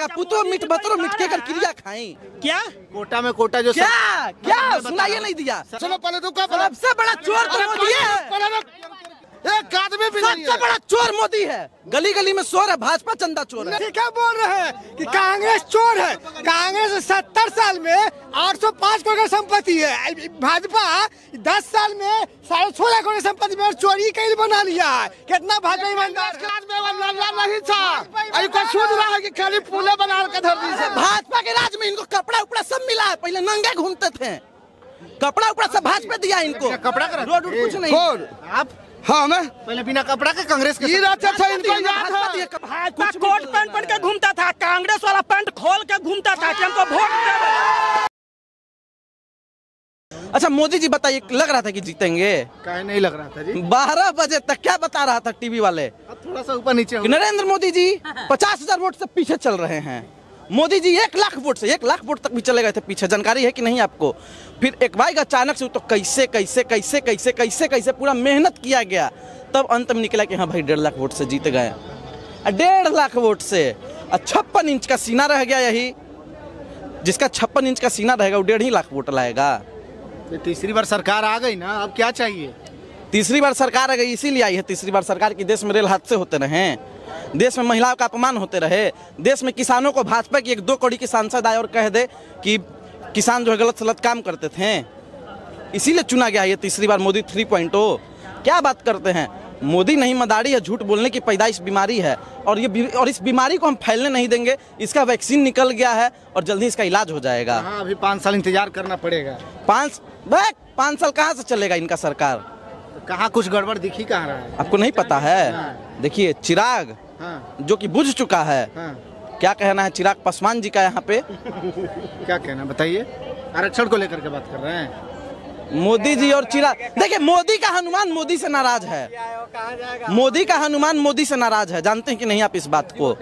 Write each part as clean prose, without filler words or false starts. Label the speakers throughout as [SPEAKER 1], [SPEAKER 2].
[SPEAKER 1] पुतो मिट बतरो मिटके कर क्रिया खाई
[SPEAKER 2] क्या
[SPEAKER 3] कोटा में कोटा जो
[SPEAKER 1] क्या सुनाइए नहीं दिया।
[SPEAKER 3] चलो पहले रुको,
[SPEAKER 1] सबसे बड़ा चोर तो मोदी है,
[SPEAKER 3] एक आदमी भी नहीं
[SPEAKER 1] सबसे बड़ा चोर मोदी है। गली गली में चोर है, भाजपा चंदा चोर है।
[SPEAKER 4] क्या बोल रहे हैं कि कांग्रेस चोर है? कांग्रेस 70 साल में 805 करोड़ संपत्ति है, भाजपा 10 साल में 16.5 करोड़ संपत्ति में चोरी कहीं बना लिया है। कितना भाजपा ईमानदार
[SPEAKER 3] नहीं था, ऐसा सोच रहा है कि खाली पुले बना के धर दी।
[SPEAKER 1] भाजपा के राज में इनको कपड़ा उपड़ा सब मिला है, पहले नंगे घूमते थे, कपड़ा उपड़ा सब भाजपा दिया इनको।
[SPEAKER 3] कपड़ा का
[SPEAKER 1] रोड कुछ नहीं।
[SPEAKER 3] आप हाँ मैं पहले बिना कपड़ा के कांग्रेस के था, इनको
[SPEAKER 2] भाजपा कोट पैंट पहन के घूमता था, कांग्रेस वाला पैंट खोल के घूमता था कि हमको वोट दे।
[SPEAKER 1] अच्छा मोदी जी बताइए, लग रहा था कि जीतेंगे?
[SPEAKER 3] काहे नहीं लग रहा था जी?
[SPEAKER 1] 12 बजे तक क्या बता रहा था टीवी वाले?
[SPEAKER 3] अब थोड़ा सा ऊपर नीचे
[SPEAKER 1] नरेंद्र मोदी जी 50,000 वोट से पीछे चल रहे हैं। मोदी जी 1 लाख वोट से 1 लाख वोट तक भी चले गए थे पीछे। जानकारी है कि नहीं आपको? फिर एक भाई अचानक से तो कैसे कैसे कैसे कैसे कैसे कैसे पूरा मेहनत किया गया, तब अंत में निकला कि हाँ भाई 1.5 लाख वोट से जीत गए। 1.5 लाख वोट से 56 इंच का सीना रह गया। यही जिसका 56 इंच का सीना रहेगा वो 1.5 लाख वोट लाएगा।
[SPEAKER 3] तीसरी बार सरकार आ गई ना, अब क्या चाहिए?
[SPEAKER 1] तीसरी बार सरकार आ गई इसीलिए आई है तीसरी बार सरकार की देश में रेल हादसे होते रहे, देश में महिलाओं का अपमान होते रहे, देश में किसानों को भाजपा की 1-2 कौड़ी की सांसद आए और कह दे कि किसान जो है गलत सलत काम करते थे, इसीलिए चुना गया ये तीसरी बार मोदी 3.0। क्या बात करते हैं? मोदी नहीं मदारी है, झूठ बोलने की पैदाइश बीमारी है और इस बीमारी को हम फैलने नहीं देंगे। इसका वैक्सीन निकल गया है और जल्दी इसका इलाज हो जाएगा।
[SPEAKER 3] हाँ, अभी 5 साल इंतजार करना पड़ेगा।
[SPEAKER 1] 5 साल कहाँ से चलेगा इनका सरकार?
[SPEAKER 3] तो कहाँ कुछ गड़बड़ दिखी कहाँ रहा है?
[SPEAKER 1] आपको नहीं पता है? देखिए चिराग जो कि बुझ चुका है। क्या कहना है चिराग पासवान जी का यहाँ पे?
[SPEAKER 3] क्या कहना बताइए? आरक्षण को लेकर के बात कर रहे हैं
[SPEAKER 1] मोदी जी और चिराग। देखिए मोदी का हनुमान मोदी से नाराज है, मोदी का हनुमान मोदी से नाराज है। जानते हैं कि नहीं आप इस बात को?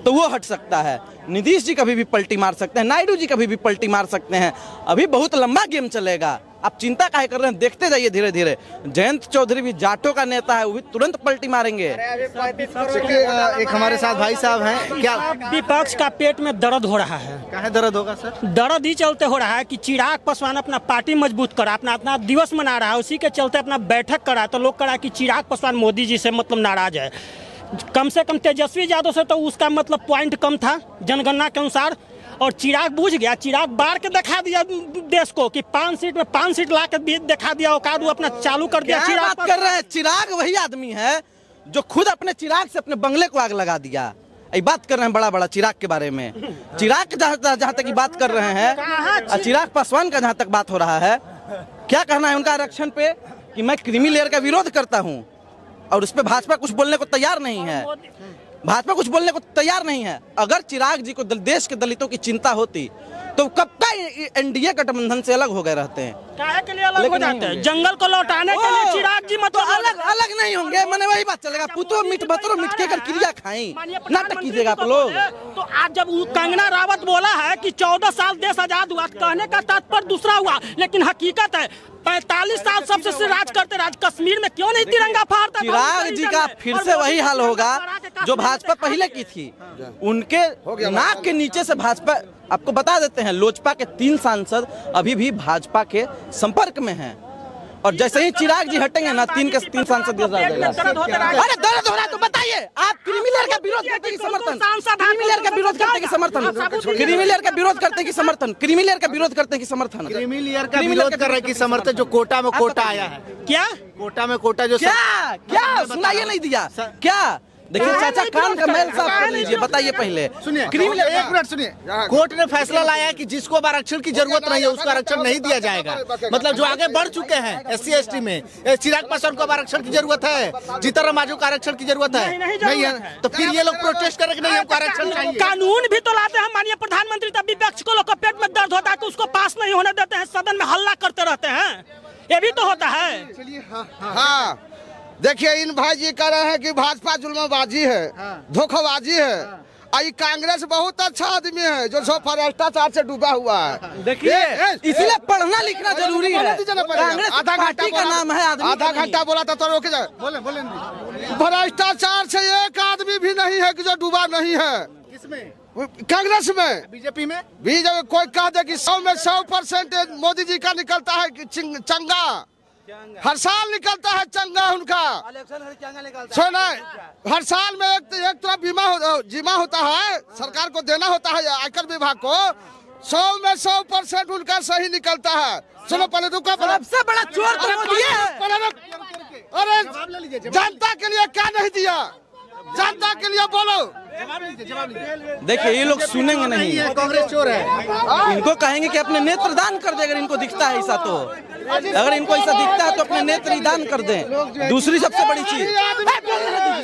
[SPEAKER 1] तो वो हट सकता है, नीतीश जी कभी भी पलटी मार सकते हैं, नायडू जी कभी भी पलटी मार सकते हैं। अभी बहुत लंबा गेम चलेगा, आप चिंता काहे कर रहे हैं? देखते जाइए धीरे धीरे। जयंत चौधरी भी जाटों का नेता है, वो भी तुरंत पलटी मारेंगे।
[SPEAKER 3] एक हमारे साथ भाई साहब हैं, क्या
[SPEAKER 2] विपक्ष का पेट में दर्द हो रहा है?
[SPEAKER 3] कहाँ दर्द होगा सर?
[SPEAKER 2] दर्द ही चलते हो रहा है कि चिराग पासवान अपना पार्टी मजबूत करा, अपना दिवस मना रहा है, उसी के चलते अपना बैठक करा, तो लोग करा कि चिराग पासवान मोदी जी से मतलब नाराज है। कम से कम तेजस्वी यादव से तो उसका मतलब पॉइंट कम था जनगणना के अनुसार, और चिराग बूझ गया। चिराग बार के दिखा दिया देश को कि 5 सीट में 5 सीट ला के दिखा दिया, औकात वो अपना चालू कर दिया।
[SPEAKER 1] चिराग बात कर रहे हैं? चिराग वही आदमी है जो खुद अपने चिराग से अपने बंगले को आग लगा दिया। ये बात कर रहे हैं बड़ा चिराग के बारे में। चिराग जहाँ तक की बात कर रहे हैं, चिराग पासवान का जहाँ तक बात हो रहा है, क्या कहना है उनका आरक्षण पे? कि मैं क्रीमी लेयर का विरोध करता हूँ और उस पर भाजपा कुछ बोलने को तैयार नहीं है। भाजपा कुछ बोलने को तैयार नहीं है। अगर चिराग जी को देश के दलितों की चिंता होती तो कब का एनडीए गठबंधन से अलग हो गए रहते हैं।
[SPEAKER 2] काहे के लिए अलग हो जाते हैं? जंगल को लौटाने के लिए चिराग जी मतलब
[SPEAKER 1] अलग नहीं होंगे। मैंने वही बात चलेगा, पुतो मिट बतरो मिटके कर क्रिया खाई, नाटक कीजिएगा आप लोग।
[SPEAKER 2] तो आज जब कंगना रावत बोला है कि 14 साल देश आजाद हुआ, कहने का तात्पर्य दूसरा हुआ, लेकिन हकीकत है 45 साल सबसे राज करते कश्मीर में क्यों नहीं तिरंगा फहरता?
[SPEAKER 1] चिराग जी का फिर से वही हाल होगा जो भाजपा पहले की थी। उनके नाक के नीचे से भाजपा, आपको बता देते हैं लोजपा के 3 सांसद अभी भी भाजपा के संपर्क में हैं, और जैसे ही चिराग जी हटेंगे ना 3 सांसद। अरे दर्द हो रहा है तो बताइए, आप क्रीमी लेयर का विरोध करते कि समर्थन? क्रीमी लेयर का विरोध करते कि समर्थन? क्रीमी लेयर का विरोध करते कि समर्थन? क्रीमी लेयर का विरोध करते कि समर्थन?
[SPEAKER 3] क्रीमी लेयर का विरोध कर रहे कि समर्थन? जो कोटा में कोटा आया है,
[SPEAKER 2] क्या
[SPEAKER 3] कोटा में कोटा जो
[SPEAKER 1] क्या सुनाइए नहीं दिया क्या? देखिए चाचा कान का मैल साफ कर लीजिए, बताइए पहले।
[SPEAKER 3] सुनिए, एक मिनट सुनिए। कोर्ट ने फैसला लाया है कि जिसको आरक्षण की जरूरत नहीं है उसको आरक्षण नहीं दिया जाएगा। मतलब जो आगे बढ़ चुके हैं SC ST में, चिराग पासवान को आरक्षण की जरूरत है, जीतन मांझी को आरक्षण की जरूरत है नहीं है, तो फिर ये लोग प्रोटेस्ट करें कि नहीं हमको आरक्षण चाहिए।
[SPEAKER 2] कानून भी तो लाते हैं माननीय प्रधानमंत्री, तब विपक्ष को लोग पेट में दर्द होता है तो उसको पास नहीं होने देते हैं, सदन में हल्ला करते रहते हैं। ये भी तो होता है।
[SPEAKER 4] हाँ देखिए, इन भाई जी कह रहे हैं कि भाजपा जुल्मबाजी है, धोखाबाजी है। आई कांग्रेस बहुत अच्छा आदमी है जो सब भ्रष्टाचार से डूबा हुआ है।
[SPEAKER 1] देखिए इसलिए पढ़ना लिखना जरूरी है। कांग्रेस
[SPEAKER 4] आधा घंटा
[SPEAKER 1] का नाम है,
[SPEAKER 4] आधा घंटा बोला था तो रोके जाए। भ्रष्टाचार से एक आदमी भी नहीं है कि जो डूबा नहीं है।
[SPEAKER 3] किसमें?
[SPEAKER 5] कांग्रेस में,
[SPEAKER 3] बीजेपी में
[SPEAKER 5] कोई कह दे कि 100 में 100% मोदी जी का निकलता है कि चंगा, हर साल निकलता है चंगा उनका। सुना, हर साल में एक तरफ बीमा होता है, सरकार को देना होता है आयकर विभाग को, 100 में 100% उनका सही निकलता है। सुनो पहले रुको,
[SPEAKER 1] सबसे बड़ा चोर तो मोदी है।
[SPEAKER 5] अरे जनता के लिए क्या नहीं दिया, जनता के लिए बोलो।
[SPEAKER 1] देखिए ये लोग सुनेंगे नहीं,
[SPEAKER 3] कांग्रेस चोर है।
[SPEAKER 1] इनको कहेंगे कि अपने नेत्र दान कर दे, अगर इनको दिखता है ऐसा तो, अगर इनको ऐसा दिखता है तो अपने नेत्र ही दान कर दें। दूसरी सबसे बड़ी चीज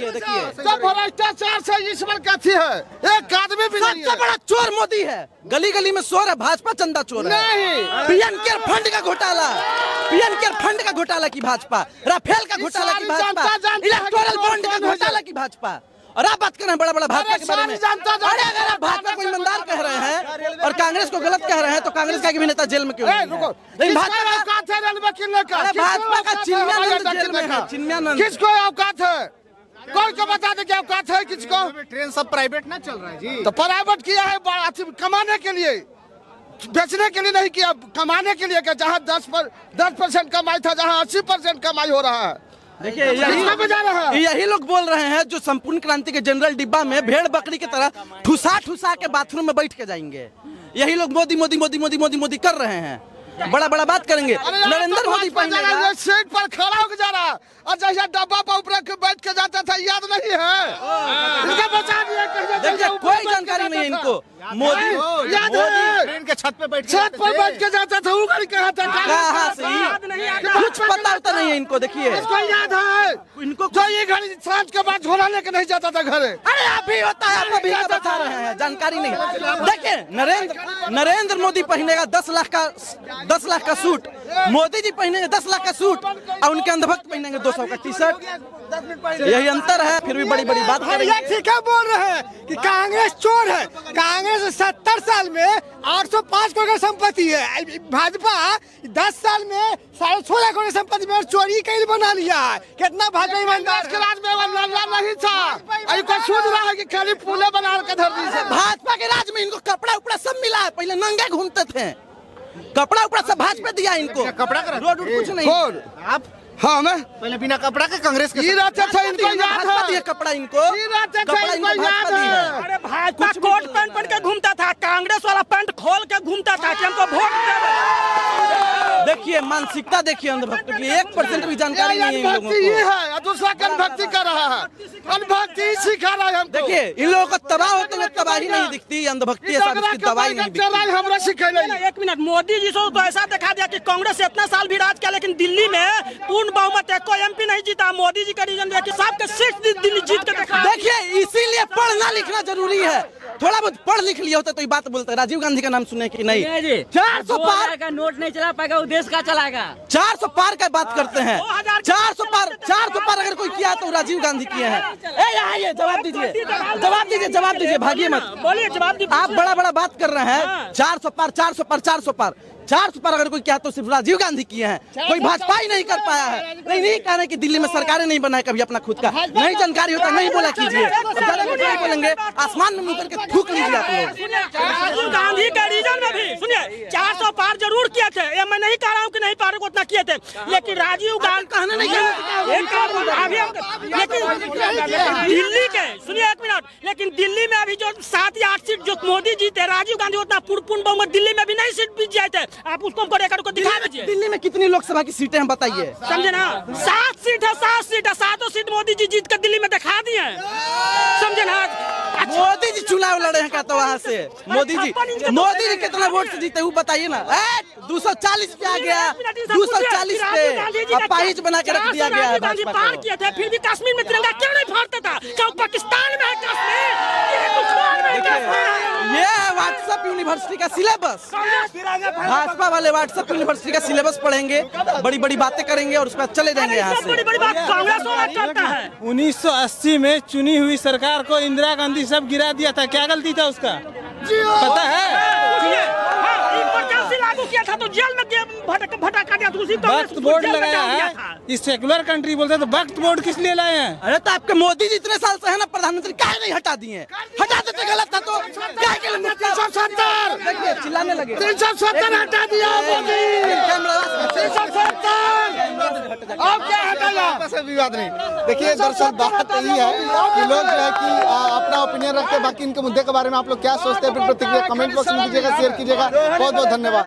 [SPEAKER 1] देखिए,
[SPEAKER 5] सब भ्रष्टाचार से ईश्वर का थी है, एक आदमी भी नहीं है।
[SPEAKER 1] सबसे बड़ा चोर मोदी है, गली गली में चोर है, भाजपा चंदा चोर है।
[SPEAKER 5] नहीं,
[SPEAKER 1] पीएम केयर फंड का घोटाला, पीएम केयर फंड का घोटाला की भाजपा, राफेल का घोटाला की भाजपा, इलेक्टोरल बॉन्ड का घोटाला की भाजपा। और आप बात कर रहे हैं बड़ा बड़ा भाजपा के बारे में। अरे अगर आप भाजपा को ईमानदार कह रहे हैं और कांग्रेस को गलत कह रहे हैं तो कांग्रेस का भी नेता जेल में क्यों नहीं है? लेकिन भाजपा का चिन्मयानंद जेल में है, चिन्मयानंद।
[SPEAKER 5] किसको औकात है, कोई को बता दे क्या औकात है किसको?
[SPEAKER 3] ट्रेन सब प्राइवेट ना चल रहा है जी।
[SPEAKER 5] तो प्राइवेट किया है कमाने के लिए, बेचने के लिए नहीं किया, कमाने के लिए। जहाँ 10% कमाई था, जहाँ 80% कमाई हो रहा है।
[SPEAKER 1] देखिए यही लोग बोल रहे हैं जो संपूर्ण क्रांति के जनरल डिब्बा में भेड़ बकरी की तरह ठुसा ठुसा के बाथरूम में बैठ के जाएंगे। यही लोग मोदी मोदी मोदी मोदी मोदी मोदी कर रहे हैं, बड़ा बड़ा बात करेंगे। नरेंद्र मोदी पहनेगा,
[SPEAKER 5] सीट पर खड़ा होकर जा रहा और जैसे डब्बा पर ऊपर बैठ के जाता था, याद नहीं है? इनका बचा दिया।
[SPEAKER 1] देखिए कोई जानकारी नहीं है इनको। मोदी
[SPEAKER 5] याद है,
[SPEAKER 3] ट्रेन के छत पे बैठ
[SPEAKER 5] के जाता था, उगड़ कहा था,
[SPEAKER 1] कहाँ से कुछ पता होता नहीं है इनको। देखिए
[SPEAKER 5] इसको याद है
[SPEAKER 1] इनको,
[SPEAKER 5] जो ये घड़ी सांझ के बाद झोला लेके नहीं जाता था घरे।
[SPEAKER 1] अरे अभी होता है, आप अभी का बता रहे हैं, जानकारी नहीं है। देखिए नरेंद्र मोदी पहनेगा 10 लाख का सूट, मोदी जी पहनेंगे 10 लाख का सूट और उनके अंधभक्त पहनेंगे 200 का टी शर्ट। यही अंतर है, फिर भी बड़ी बड़ी बात करेंगे।
[SPEAKER 4] ठीक है, बोल रहे हैं कि कांग्रेस चोर है। कांग्रेस 70 साल में 805 करोड़ का संपत्ति है, भाजपा 10 साल में 16.5 करोड़ संपत्ति में चोरी कैल बना लिया है। कितना भाजपा ईमानदार
[SPEAKER 5] के राज में नहीं था, इनको सूझ रहा है कि खाली फूले बना के धर दी।
[SPEAKER 1] भाजपा के राज में इनको कपड़ा उपड़ा सब मिला है, पहले नंगे घूमते थे, कपड़ा उपड़ा सब भाजपा दिया इनको,
[SPEAKER 3] कपड़ा
[SPEAKER 1] रोड कुछ नहीं।
[SPEAKER 3] आप
[SPEAKER 5] हाँ मैं
[SPEAKER 3] पहले बिना कपड़ा के कांग्रेस के
[SPEAKER 5] रहते थे, इनको याद है
[SPEAKER 1] कपड़ा, इनको
[SPEAKER 2] अरे भाजपा कोट पैंट पहन के घूमता था, कांग्रेस वाला पैंट खोल के घूमता था कि हमको वोट दे।
[SPEAKER 1] देखिए मानसिकता देखिए अंधभक्त की, 1% भी जानकारी नहीं है इन लोगों को।
[SPEAKER 5] ये है दूसरा अनभक्ति कर रहा है, अनभक्ति सिखा रहा है हमको।
[SPEAKER 1] देखिए इन लोगों को तबाह होते हुए तबाही नहीं दिखती, अंधभक्ति है, दवाई नहीं दिखती।
[SPEAKER 5] हमरा सिखा नहीं।
[SPEAKER 2] 1 मिनट, मोदी जी से तो ऐसा दिखा दिया कि कांग्रेस इतना साल भी राज किया, लेकिन दिल्ली में पूर्ण बहुमत है, कोई MP नहीं जीता। मोदी जी का रीजन दिया कि सबके सीट दिल्ली जीत के दिखा।
[SPEAKER 1] देखिए इसीलिए पढ़ना लिखना जरूरी है, थोड़ा बहुत पढ़ लिख लिया होता तो ये बात बोलते। राजीव गांधी का नाम सुने कि नहीं? 400 पार का नोट नहीं चला पाएगा, वो देश का चलाएगा। 400 पार का बात करते हैं, 400 पार अगर कोई किया तो राजीव गांधी किए हैं। ये जवाब दीजिए, भागिए मत,
[SPEAKER 2] बोलिए जवाब दीजिए।
[SPEAKER 1] आप बड़ा बड़ा बात कर रहे हैं। 400 पार अगर कोई किया तो सिर्फ राजीव गांधी किए हैं, कोई भाजपा ही नहीं कर पाया है। नहीं कह रहे कि दिल्ली में सरकारें नहीं बनाए कभी अपना खुद का, नहीं जानकारी होता नहीं बोला कीजिए, नहीं बोलेंगे आसमान में मुंह करके थूक लीजिए आप लोग।
[SPEAKER 2] राजीव गांधी के रीजन में भी सुनिए 400 पार जरूर किए थे, ये मैं नहीं कह रहा हूँ कि नहीं पार उतना किए थे, लेकिन राजीव गांधी कहने नहीं, लेकिन दिल्ली के सुनिए 1 मिनट, लेकिन दिल्ली में अभी जो 7 या 8 सीट जो मोदी जीते, राजीव गांधी उतना पूर्ण बहुमत दिल्ली में भी नहीं सीट जीत जाए थे। आप उसको हमको रिकॉर्ड को दिखा दीजिए।
[SPEAKER 1] दिल्ली में कितनी लोकसभा की सीटें हैं बताइए?
[SPEAKER 2] समझे ना, 7 सीट है, 7 सीट मोदी जी जीत कर दिल्ली में दिखा दिए, समझे ना।
[SPEAKER 1] मोदी जी चुनाव लड़े हैं क्या? तो वहाँ से मोदी जी कितना वोट से जीते वो बताइए ना। 240 पे आ गया, 240 पे अपाहिज बना के रख दिया गया है भाजपा को।
[SPEAKER 2] पार किए थे, फिर भी कश्मीर में तिरंगा क्यों नहीं फहरता था? क्या पाकिस्तान में है कश्मीर?
[SPEAKER 1] ये व्हाट्सएप यूनिवर्सिटी का सिलेबस, भाजपा वाले व्हाट्सएप यूनिवर्सिटी का सिलेबस पढ़ेंगे, बड़ी बड़ी बातें करेंगे और उसके बाद चले जाएंगे यहाँ से।
[SPEAKER 2] बड़ी बात कांग्रेस वाला करता है।
[SPEAKER 6] 1980 में चुनी हुई सरकार को इंदिरा गांधी सब गिरा दिया था, क्या गलती था उसका पता है?
[SPEAKER 2] इमरजेंसी लागू किया था तो जेल में भटका दिया, तो उसी
[SPEAKER 6] वक्त बोर्ड लगाया है। इस सेकुलर कंट्री बोलते हैं तो वक्त बोर्ड किस लिए लाए हैं?
[SPEAKER 1] अरे तो आपके मोदी जी इतने साल से है ना प्रधानमंत्री, काहे नहीं हटा दिए? हटा देते, गलत था तो काहे के लिए
[SPEAKER 5] 370
[SPEAKER 1] देखिए चिल्लाने लगे।
[SPEAKER 5] 370 हटा दिया मोदी, 370 अब क्या हटाया?
[SPEAKER 3] से विवाद नहीं। देखिए दरअसल बात यही है कि लोग जो है कि अपना ओपिनियन रखते हैं, बाकी इनके मुद्दे के बारे में आप लोग क्या सोचते हैं, फिर प्रतिक्रिया कमेंट बॉक्स में दीजिएगा, शेयर कीजिएगा। बहुत बहुत धन्यवाद।